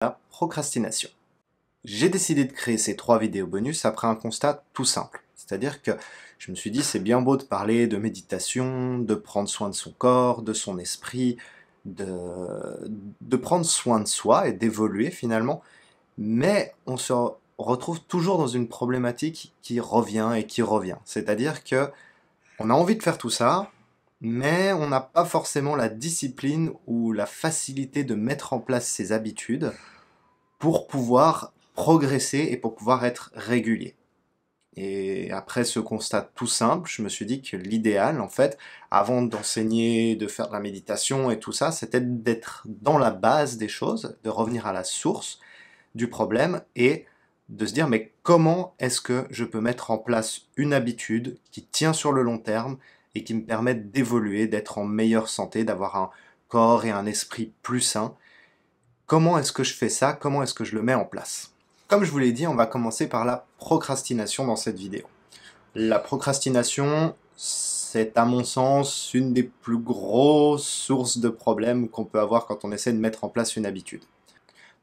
La procrastination. J'ai décidé de créer ces 3 vidéos bonus après un constat tout simple. C'est-à-dire que je me suis dit, c'est bien beau de parler de méditation, de prendre soin de son corps, de son esprit, de, de prendre soin de soi et d'évoluer finalement, mais on se retrouve toujours dans une problématique qui revient et qui revient. C'est-à-dire que on a envie de faire tout ça, mais on n'a pas forcément la discipline ou la facilité de mettre en place ces habitudes pour pouvoir progresser et pour pouvoir être régulier. Et après ce constat tout simple, je me suis dit que l'idéal, en fait, avant d'enseigner, de faire de la méditation et tout ça, c'était d'être dans la base des choses, de revenir à la source du problème et de se dire mais comment est-ce que je peux mettre en place une habitude qui tient sur le long terme et qui me permette d'évoluer, d'être en meilleure santé, d'avoir un corps et un esprit plus sains. Comment est-ce que je fais ça? Comment est-ce que je le mets en place? Comme je vous l'ai dit, on va commencer par la procrastination dans cette vidéo. La procrastination, c'est à mon sens une des plus grosses sources de problèmes qu'on peut avoir quand on essaie de mettre en place une habitude.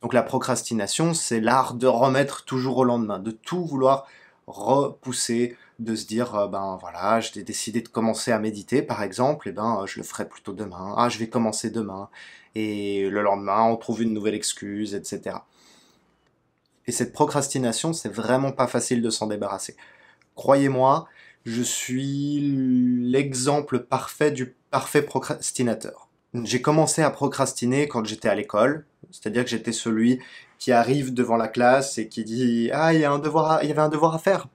Donc la procrastination, c'est l'art de remettre toujours au lendemain, de tout vouloir repousser, de se dire, ben voilà, j'ai décidé de commencer à méditer par exemple, et ben je le ferai plutôt demain, ah je vais commencer demain, et le lendemain on trouve une nouvelle excuse, etc. Et cette procrastination, c'est vraiment pas facile de s'en débarrasser. Croyez-moi, je suis l'exemple parfait du parfait procrastinateur. J'ai commencé à procrastiner quand j'étais à l'école, c'est-à-dire que j'étais celui qui arrive devant la classe et qui dit «Ah, il y avait un devoir à faire.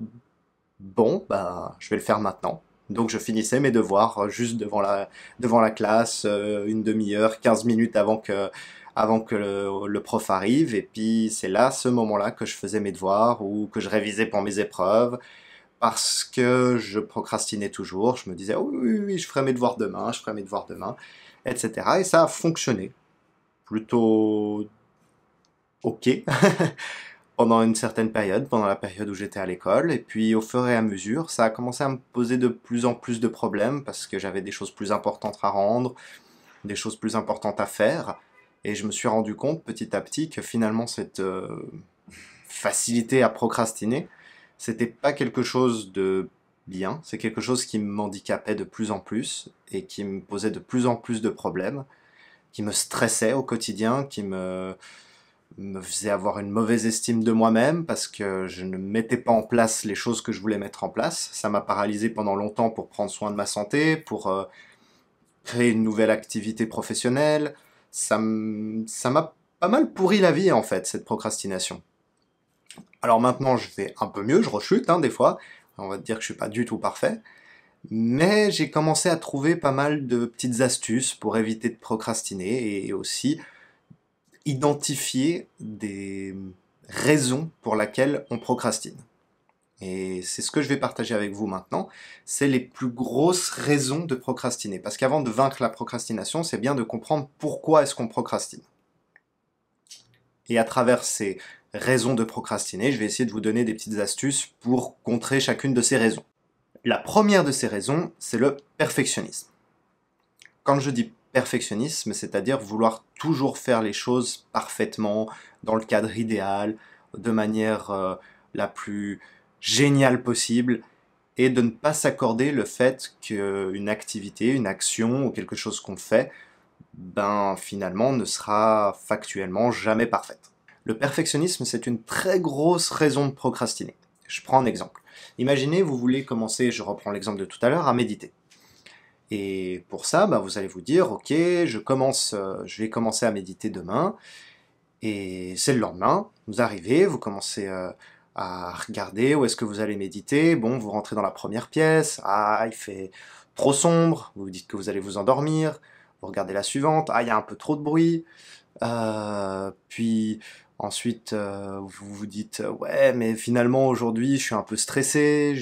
Bon, bah, je vais le faire maintenant». Donc je finissais mes devoirs juste devant la classe, une demi-heure, 15 minutes avant que le prof arrive. Et puis c'est là, ce moment-là, que je faisais mes devoirs ou que je révisais pour mes épreuves parce que je procrastinais toujours. Je me disais, oh, oui, oui, oui, je ferai mes devoirs demain, je ferai mes devoirs demain, etc. Et ça a fonctionné plutôt ok pendant une certaine période, pendant la période où j'étais à l'école. Et puis au fur et à mesure, ça a commencé à me poser de plus en plus de problèmes parce que j'avais des choses plus importantes à rendre, des choses plus importantes à faire. Et je me suis rendu compte petit à petit que finalement cette facilité à procrastiner, c'était pas quelque chose de bien, c'est quelque chose qui m'handicapait de plus en plus et qui me posait de plus en plus de problèmes, qui me stressait au quotidien, me faisait avoir une mauvaise estime de moi-même parce que je ne mettais pas en place les choses que je voulais mettre en place. Ça m'a paralysé pendant longtemps pour prendre soin de ma santé, pour créer une nouvelle activité professionnelle. Ça m'a pas mal pourri la vie en fait, cette procrastination. Alors maintenant, je vais un peu mieux, je rechute hein, des fois. On va dire que je suis pas du tout parfait. Mais j'ai commencé à trouver pas mal de petites astuces pour éviter de procrastiner et aussi identifier des raisons pour lesquelles on procrastine. Et c'est ce que je vais partager avec vous maintenant. C'est les plus grosses raisons de procrastiner. Parce qu'avant de vaincre la procrastination, c'est bien de comprendre pourquoi est-ce qu'on procrastine. Et à travers ces raisons de procrastiner, je vais essayer de vous donner des petites astuces pour contrer chacune de ces raisons. La première de ces raisons, c'est le perfectionnisme. Quand je dis perfectionnisme, c'est-à-dire vouloir toujours faire les choses parfaitement, dans le cadre idéal, de manière la plus géniale possible, et de ne pas s'accorder le fait qu'une activité, une action ou quelque chose qu'on fait, ben finalement ne sera factuellement jamais parfaite. Le perfectionnisme, c'est une très grosse raison de procrastiner. Je prends un exemple. Imaginez, vous voulez commencer, je reprends l'exemple de tout à l'heure, à méditer. Et pour ça, bah, vous allez vous dire, ok, je vais commencer à méditer demain, et c'est le lendemain, vous arrivez, vous commencez à regarder où est-ce que vous allez méditer, bon, vous rentrez dans la première pièce, ah, il fait trop sombre, vous vous dites que vous allez vous endormir, vous regardez la suivante, ah, il y a un peu trop de bruit, puis ensuite vous vous dites, ouais, mais finalement aujourd'hui je suis un peu stressé,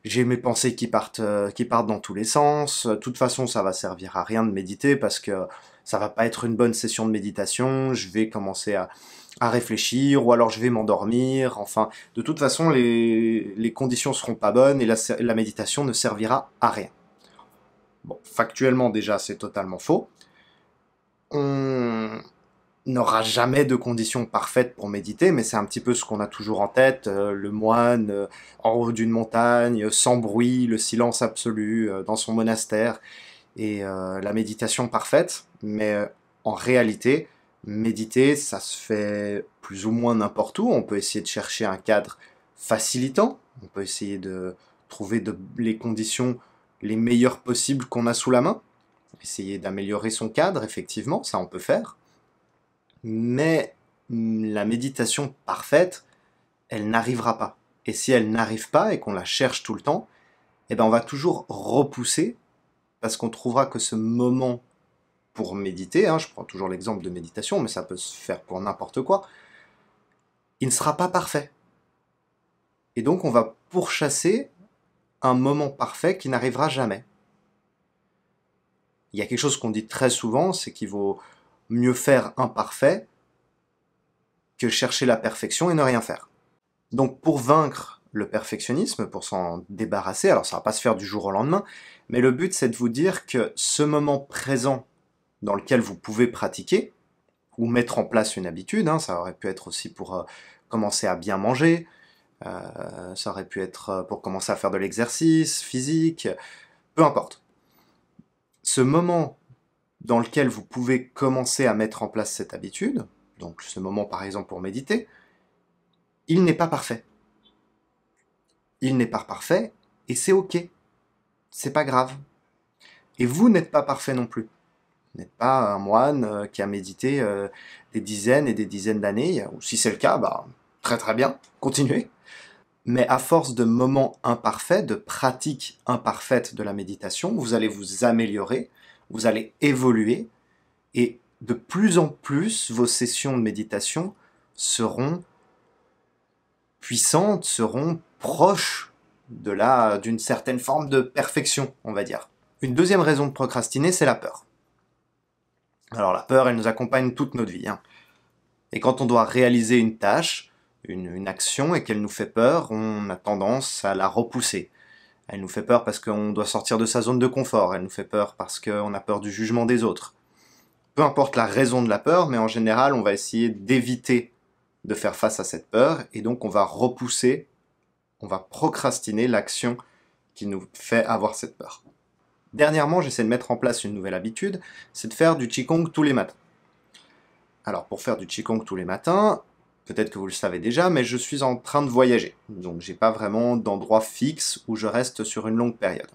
j'ai mes pensées qui partent dans tous les sens. De toute façon, ça va servir à rien de méditer parce que ça va pas être une bonne session de méditation. Je vais commencer à réfléchir ou alors je vais m'endormir. Enfin, de toute façon, les conditions seront pas bonnes et la méditation ne servira à rien. Bon, factuellement déjà, c'est totalement faux. On, n'aura jamais de conditions parfaites pour méditer, mais c'est un petit peu ce qu'on a toujours en tête, le moine en haut d'une montagne, sans bruit, le silence absolu, dans son monastère, et la méditation parfaite. Mais en réalité, méditer, ça se fait plus ou moins n'importe où. On peut essayer de chercher un cadre facilitant, on peut essayer de trouver les conditions les meilleures possibles qu'on a sous la main, essayer d'améliorer son cadre, effectivement, ça on peut faire. Mais la méditation parfaite, elle n'arrivera pas. Et si elle n'arrive pas et qu'on la cherche tout le temps, eh ben on va toujours repousser parce qu'on trouvera que ce moment pour méditer, je prends toujours l'exemple de méditation, mais ça peut se faire pour n'importe quoi, il ne sera pas parfait. Et donc on va pourchasser un moment parfait qui n'arrivera jamais. Il y a quelque chose qu'on dit très souvent, c'est qu'il vaut mieux faire imparfait que chercher la perfection et ne rien faire. Donc pour vaincre le perfectionnisme, pour s'en débarrasser, alors ça va pas se faire du jour au lendemain, mais le but c'est de vous dire que ce moment présent dans lequel vous pouvez pratiquer, ou mettre en place une habitude, ça aurait pu être aussi pour commencer à bien manger, ça aurait pu être pour commencer à faire de l'exercice physique, peu importe. Ce moment dans lequel vous pouvez commencer à mettre en place cette habitude, donc ce moment par exemple pour méditer, il n'est pas parfait. Il n'est pas parfait, et c'est ok. C'est pas grave. Et vous n'êtes pas parfait non plus. Vous n'êtes pas un moine qui a médité des dizaines et des dizaines d'années, ou si c'est le cas, très très bien, continuez. Mais à force de moments imparfaits, de pratiques imparfaites de la méditation, vous allez vous améliorer, vous allez évoluer, et de plus en plus, vos sessions de méditation seront puissantes, seront proches d'une certaine forme de perfection, on va dire. Une deuxième raison de procrastiner, c'est la peur. Alors la peur, elle nous accompagne toute notre vie. Et quand on doit réaliser une tâche, une action, et qu'elle nous fait peur, on a tendance à la repousser. Elle nous fait peur parce qu'on doit sortir de sa zone de confort, elle nous fait peur parce qu'on a peur du jugement des autres. Peu importe la raison de la peur, mais en général, on va essayer d'éviter de faire face à cette peur, et donc on va repousser, on va procrastiner l'action qui nous fait avoir cette peur. Dernièrement, j'essaie de mettre en place une nouvelle habitude, c'est de faire du Qigong tous les matins. Alors pour faire du Qigong tous les matins, peut-être que vous le savez déjà, mais je suis en train de voyager, donc j'ai pas vraiment d'endroit fixe où je reste sur une longue période.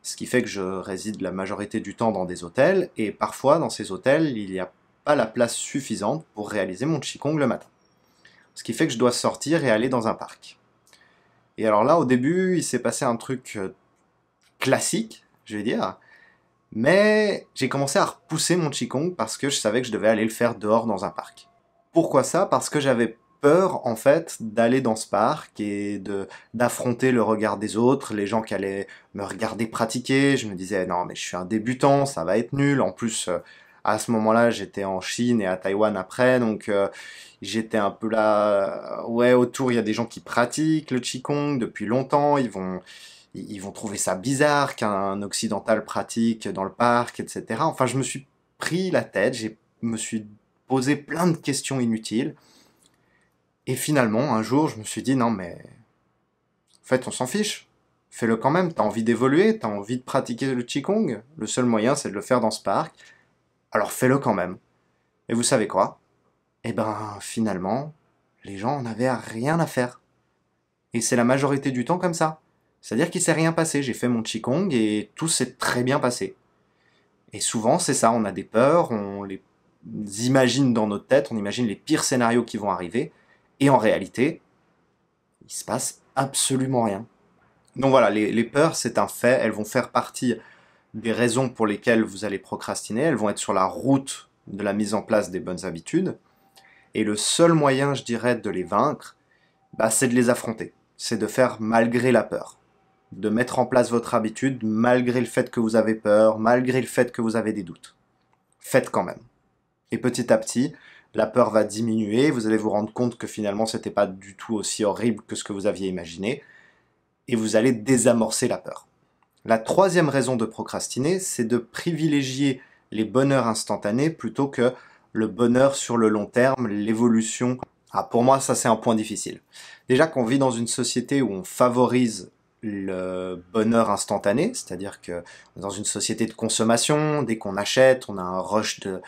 Ce qui fait que je réside la majorité du temps dans des hôtels, et parfois dans ces hôtels, il n'y a pas la place suffisante pour réaliser mon Qigong le matin. Ce qui fait que je dois sortir et aller dans un parc. Et alors là, au début, il s'est passé un truc classique, je vais dire, mais j'ai commencé à repousser mon Qigong parce que je savais que je devais aller le faire dehors dans un parc. Pourquoi ça? Parce que j'avais peur, en fait, d'aller dans ce parc et d'affronter le regard des autres, les gens qui allaient me regarder pratiquer. Je me disais, non, mais je suis un débutant, ça va être nul. En plus, à ce moment-là, j'étais en Chine et à Taïwan après, donc j'étais un peu là, ouais, autour, il y a des gens qui pratiquent le Qigong depuis longtemps, ils vont trouver ça bizarre qu'un occidental pratique dans le parc, etc. Enfin, je me suis pris la tête, je me suis posé plein de questions inutiles, et finalement, un jour, je me suis dit, non mais, en fait, on s'en fiche, fais-le quand même, t'as envie d'évoluer, t'as envie de pratiquer le Qigong, le seul moyen c'est de le faire dans ce parc, alors fais-le quand même. Et vous savez quoi? Eh ben, finalement, les gens en avaient rien à faire. Et c'est la majorité du temps comme ça. C'est-à-dire qu'il s'est rien passé, j'ai fait mon Qigong et tout s'est très bien passé. Et souvent, c'est ça, on a des peurs, on les imagine dans notre tête, on imagine les pires scénarios qui vont arriver, et en réalité, il se passe absolument rien. Donc voilà, les peurs, c'est un fait, elles vont faire partie des raisons pour lesquelles vous allez procrastiner, elles vont être sur la route de la mise en place des bonnes habitudes, et le seul moyen, je dirais, de les vaincre, c'est de les affronter, c'est de faire malgré la peur, de mettre en place votre habitude malgré le fait que vous avez peur, malgré le fait que vous avez des doutes. Faites quand même. Et petit à petit, la peur va diminuer, vous allez vous rendre compte que finalement c'était pas du tout aussi horrible que ce que vous aviez imaginé, et vous allez désamorcer la peur. La troisième raison de procrastiner, c'est de privilégier les bonheurs instantanés plutôt que le bonheur sur le long terme, l'évolution. Ah, pour moi, ça c'est un point difficile. Déjà qu'on vit dans une société où on favorise le bonheur instantané, c'est-à-dire que dans une société de consommation, dès qu'on achète, on a un rush de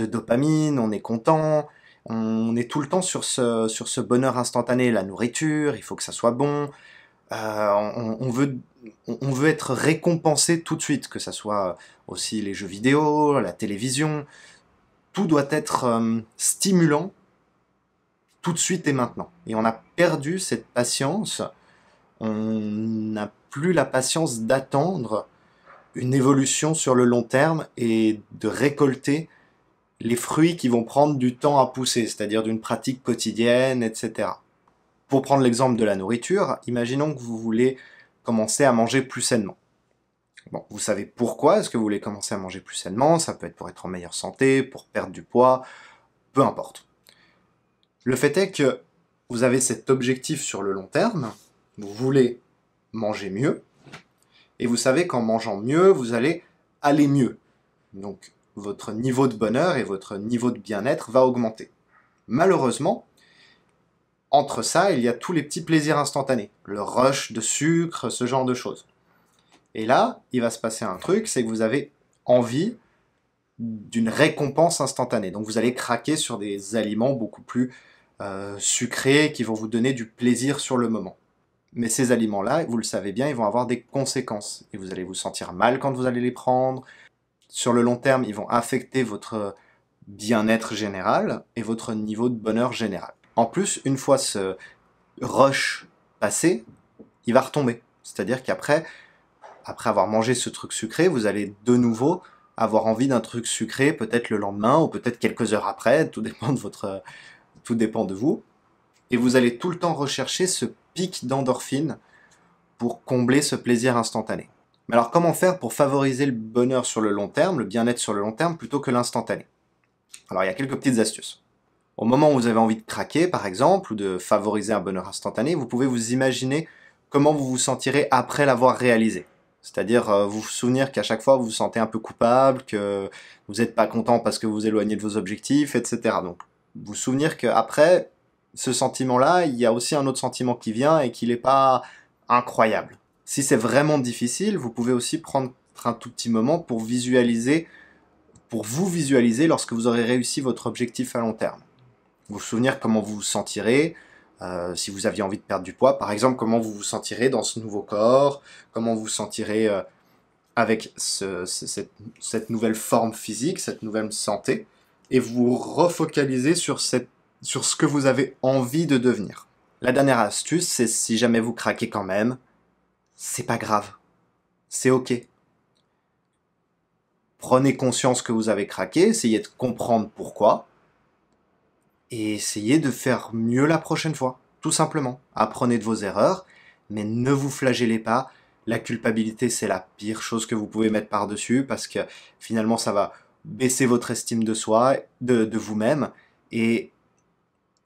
dopamine, on est content, on est tout le temps sur ce bonheur instantané, la nourriture, il faut que ça soit bon, on veut être récompensé tout de suite, que ça soit aussi les jeux vidéo, la télévision, tout doit être stimulant tout de suite et maintenant. Et on a perdu cette patience, on n'a plus la patience d'attendre une évolution sur le long terme et de récolter les fruits qui vont prendre du temps à pousser, c'est-à-dire d'une pratique quotidienne, etc. Pour prendre l'exemple de la nourriture, imaginons que vous voulez commencer à manger plus sainement. Bon, vous savez pourquoi est-ce que vous voulez commencer à manger plus sainement, ça peut être pour être en meilleure santé, pour perdre du poids, peu importe. Le fait est que vous avez cet objectif sur le long terme, vous voulez manger mieux, et vous savez qu'en mangeant mieux, vous allez aller mieux. Donc votre niveau de bonheur et votre niveau de bien-être va augmenter. Malheureusement, entre ça, il y a tous les petits plaisirs instantanés, le rush de sucre, ce genre de choses. Et là, il va se passer un truc, c'est que vous avez envie d'une récompense instantanée. Donc vous allez craquer sur des aliments beaucoup plus sucrés qui vont vous donner du plaisir sur le moment. Mais ces aliments-là, vous le savez bien, ils vont avoir des conséquences. Et vous allez vous sentir mal quand vous allez les prendre. Sur le long terme, ils vont affecter votre bien-être général et votre niveau de bonheur général. En plus, une fois ce rush passé, il va retomber. C'est-à-dire qu'après avoir mangé ce truc sucré, vous allez de nouveau avoir envie d'un truc sucré, peut-être le lendemain ou peut-être quelques heures après, tout dépend de vous. Et vous allez tout le temps rechercher ce pic d'endorphine pour combler ce plaisir instantané. Mais alors comment faire pour favoriser le bonheur sur le long terme, le bien-être sur le long terme, plutôt que l'instantané? Alors il y a quelques petites astuces. Au moment où vous avez envie de craquer, par exemple, ou de favoriser un bonheur instantané, vous pouvez vous imaginer comment vous vous sentirez après l'avoir réalisé. C'est-à-dire vous vous souvenir qu'à chaque fois vous vous sentez un peu coupable, que vous n'êtes pas content parce que vous vous éloignez de vos objectifs, etc. Donc vous souvenir qu'après ce sentiment-là, il y a aussi un autre sentiment qui vient et qu'il n'est pas incroyable. Si c'est vraiment difficile, vous pouvez aussi prendre un tout petit moment pour vous visualiser lorsque vous aurez réussi votre objectif à long terme. Vous souvenir comment vous vous sentirez, si vous aviez envie de perdre du poids, par exemple, comment vous vous sentirez dans ce nouveau corps, comment vous vous sentirez avec cette nouvelle forme physique, cette nouvelle santé, et vous refocalisez sur ce que vous avez envie de devenir. La dernière astuce, c'est si jamais vous craquez quand même, c'est pas grave, c'est ok. Prenez conscience que vous avez craqué, essayez de comprendre pourquoi, et essayez de faire mieux la prochaine fois, tout simplement. Apprenez de vos erreurs, mais ne vous flagellez pas. La culpabilité, c'est la pire chose que vous pouvez mettre par-dessus, parce que finalement, ça va baisser votre estime de soi, de vous-même, et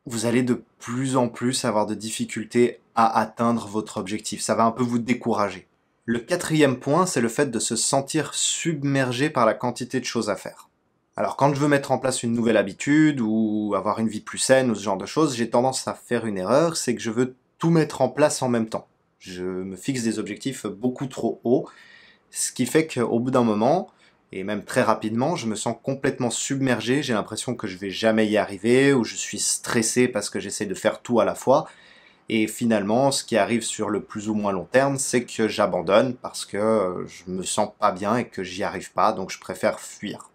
vous allez de plus en plus avoir de difficultés à atteindre votre objectif. Ça va un peu vous décourager. Le quatrième point, c'est le fait de se sentir submergé par la quantité de choses à faire. Alors quand je veux mettre en place une nouvelle habitude ou avoir une vie plus saine ou ce genre de choses, j'ai tendance à faire une erreur, c'est que je veux tout mettre en place en même temps. Je me fixe des objectifs beaucoup trop hauts, ce qui fait qu'au bout d'un moment, et même très rapidement, je me sens complètement submergé, j'ai l'impression que je vais jamais y arriver, ou je suis stressé parce que j'essaie de faire tout à la fois, et finalement, ce qui arrive sur le plus ou moins long terme, c'est que j'abandonne parce que je me sens pas bien et que j'y arrive pas, donc je préfère fuir.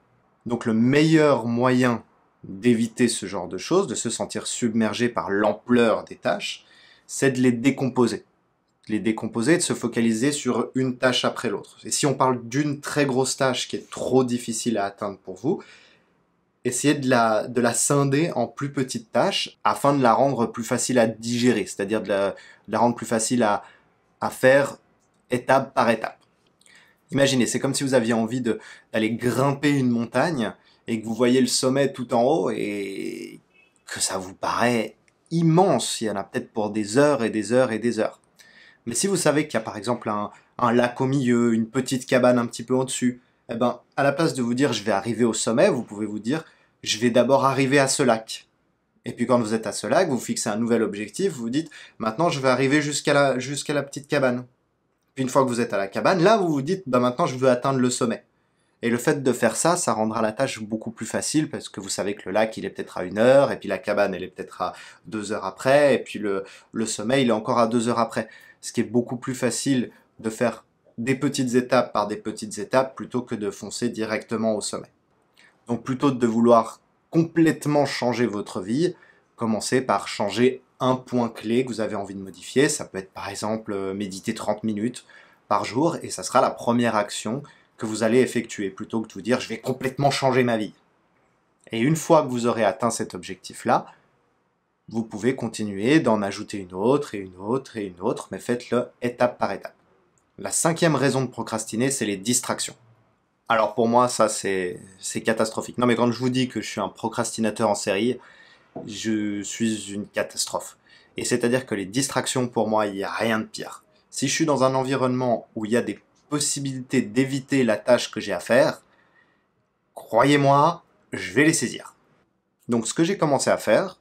Donc le meilleur moyen d'éviter ce genre de choses, de se sentir submergé par l'ampleur des tâches, c'est de les décomposer. De les décomposer, de se focaliser sur une tâche après l'autre. Et si on parle d'une très grosse tâche qui est trop difficile à atteindre pour vous, essayez de la scinder en plus petites tâches afin de la rendre plus facile à digérer, c'est-à-dire de la rendre plus facile à faire étape par étape. Imaginez, c'est comme si vous aviez envie d'aller grimper une montagne et que vous voyez le sommet tout en haut et que ça vous paraît immense. Il y en a peut-être pour des heures et des heures et des heures. Mais si vous savez qu'il y a par exemple un lac au milieu, une petite cabane un petit peu au-dessus, eh ben, à la place de vous dire je vais arriver au sommet, vous pouvez vous dire je vais d'abord arriver à ce lac. Et puis quand vous êtes à ce lac, vous fixez un nouvel objectif, vous dites, maintenant je vais arriver jusqu'à la petite cabane. Puis une fois que vous êtes à la cabane, là vous vous dites, bah maintenant je veux atteindre le sommet. Et le fait de faire ça, ça rendra la tâche beaucoup plus facile, parce que vous savez que le lac, il est peut-être à 1 heure, et puis la cabane, elle est peut-être à 2 heures après, et puis le sommet, il est encore à 2 heures après. Ce qui est beaucoup plus facile de faire des petites étapes par des petites étapes, plutôt que de foncer directement au sommet. Donc plutôt que de vouloir complètement changer votre vie, commencez par changer un point clé que vous avez envie de modifier. Ça peut être par exemple méditer 30 minutes par jour, et ça sera la première action que vous allez effectuer, plutôt que de vous dire je vais complètement changer ma vie. Et une fois que vous aurez atteint cet objectif-là, vous pouvez continuer d'en ajouter une autre, et une autre, et une autre, mais faites-le étape par étape. La 5e raison de procrastiner, c'est les distractions. Alors pour moi, ça c'est catastrophique. Non mais quand je vous dis que je suis un procrastinateur en série, je suis une catastrophe. Et c'est-à-dire que les distractions, pour moi, il n'y a rien de pire. Si je suis dans un environnement où il y a des possibilités d'éviter la tâche que j'ai à faire, croyez-moi, je vais les saisir. Donc ce que j'ai commencé à faire,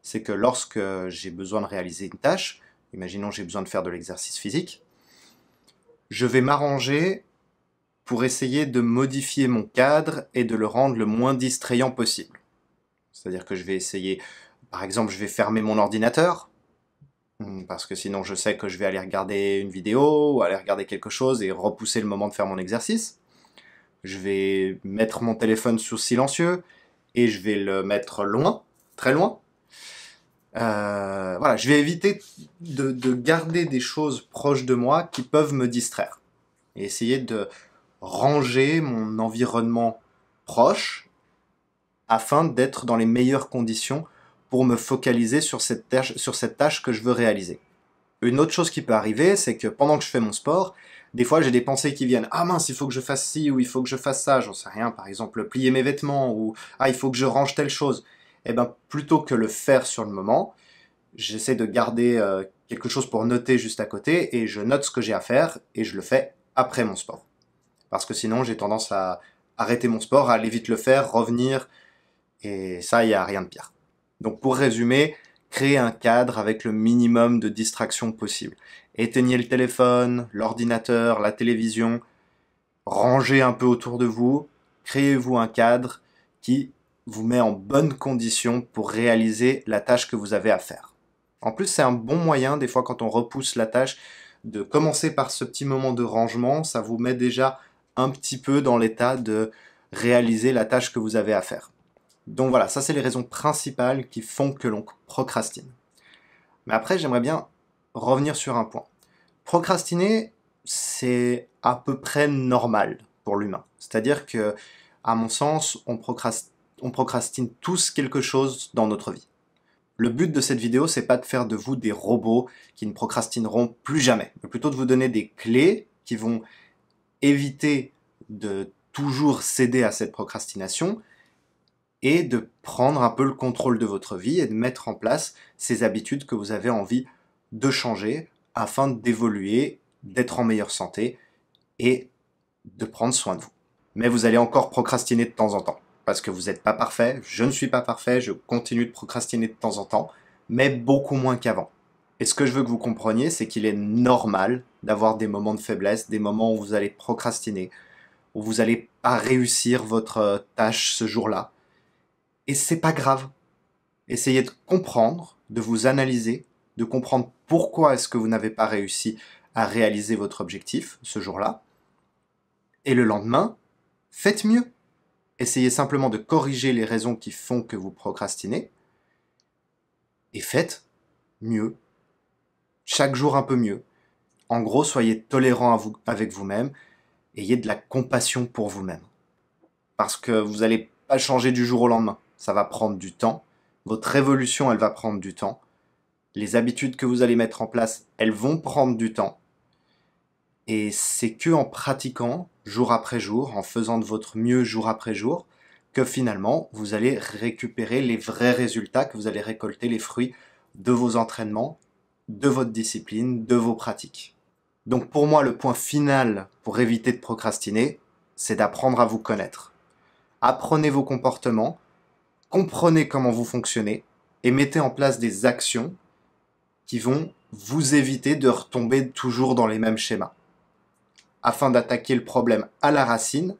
c'est que lorsque j'ai besoin de réaliser une tâche, imaginons j'ai besoin de faire de l'exercice physique, je vais m'arranger pour essayer de modifier mon cadre et de le rendre le moins distrayant possible. C'est-à-dire que je vais essayer, par exemple, je vais fermer mon ordinateur, parce que sinon je sais que je vais aller regarder une vidéo, ou aller regarder quelque chose et repousser le moment de faire mon exercice. Je vais mettre mon téléphone sur silencieux, et je vais le mettre loin, très loin. Voilà, je vais éviter de garder des choses proches de moi qui peuvent me distraire. Et essayer de ranger mon environnement proche afin d'être dans les meilleures conditions pour me focaliser sur cette tâche que je veux réaliser. Une autre chose qui peut arriver, c'est que pendant que je fais mon sport, des fois j'ai des pensées qui viennent. Ah mince, il faut que je fasse ci, ou il faut que je fasse ça, j'en sais rien, par exemple plier mes vêtements, ou ah il faut que je range telle chose. Eh ben plutôt que le faire sur le moment, j'essaie de garder quelque chose pour noter juste à côté, et je note ce que j'ai à faire, et je le fais après mon sport. Parce que sinon j'ai tendance à arrêter mon sport, à aller vite le faire, revenir, et ça, il n'y a rien de pire. Donc pour résumer, créez un cadre avec le minimum de distractions possible. Éteignez le téléphone, l'ordinateur, la télévision, rangez un peu autour de vous, créez-vous un cadre qui vous met en bonne condition pour réaliser la tâche que vous avez à faire. En plus, c'est un bon moyen, des fois quand on repousse la tâche, de commencer par ce petit moment de rangement, ça vous met déjà un petit peu dans l'état de réaliser la tâche que vous avez à faire. Donc voilà, ça c'est les raisons principales qui font que l'on procrastine. Mais après, j'aimerais bien revenir sur un point. Procrastiner, c'est à peu près normal pour l'humain. C'est-à-dire que, à mon sens, on procrastine tous quelque chose dans notre vie. Le but de cette vidéo, c'est pas de faire de vous des robots qui ne procrastineront plus jamais, mais plutôt de vous donner des clés qui vont éviter de toujours céder à cette procrastination, et de prendre un peu le contrôle de votre vie et de mettre en place ces habitudes que vous avez envie de changer afin d'évoluer, d'être en meilleure santé et de prendre soin de vous. Mais vous allez encore procrastiner de temps en temps, parce que vous n'êtes pas parfait, je ne suis pas parfait, je continue de procrastiner de temps en temps, mais beaucoup moins qu'avant. Et ce que je veux que vous compreniez, c'est qu'il est normal d'avoir des moments de faiblesse, des moments où vous allez procrastiner, où vous n'allez pas réussir votre tâche ce jour-là. Et c'est pas grave. Essayez de comprendre, de vous analyser, de comprendre pourquoi est-ce que vous n'avez pas réussi à réaliser votre objectif ce jour-là. Et le lendemain, faites mieux. Essayez simplement de corriger les raisons qui font que vous procrastinez. Et faites mieux. Chaque jour un peu mieux. En gros, soyez tolérant avec vous-même. Ayez de la compassion pour vous-même. Parce que vous n'allez pas changer du jour au lendemain. Ça va prendre du temps. Votre évolution, elle va prendre du temps. Les habitudes que vous allez mettre en place, elles vont prendre du temps. Et c'est que en pratiquant jour après jour, en faisant de votre mieux jour après jour, que finalement, vous allez récupérer les vrais résultats, que vous allez récolter les fruits de vos entraînements, de votre discipline, de vos pratiques. Donc pour moi, le point final pour éviter de procrastiner, c'est d'apprendre à vous connaître. Apprenez vos comportements, comprenez comment vous fonctionnez et mettez en place des actions qui vont vous éviter de retomber toujours dans les mêmes schémas, afin d'attaquer le problème à la racine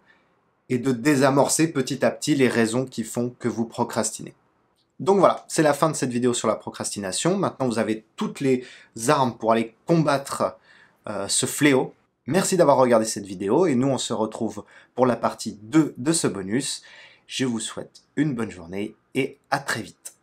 et de désamorcer petit à petit les raisons qui font que vous procrastinez. Donc voilà, c'est la fin de cette vidéo sur la procrastination. Maintenant, vous avez toutes les armes pour aller combattre ce fléau. Merci d'avoir regardé cette vidéo et nous, on se retrouve pour la partie 2 de ce bonus. Je vous souhaite une bonne journée et à très vite.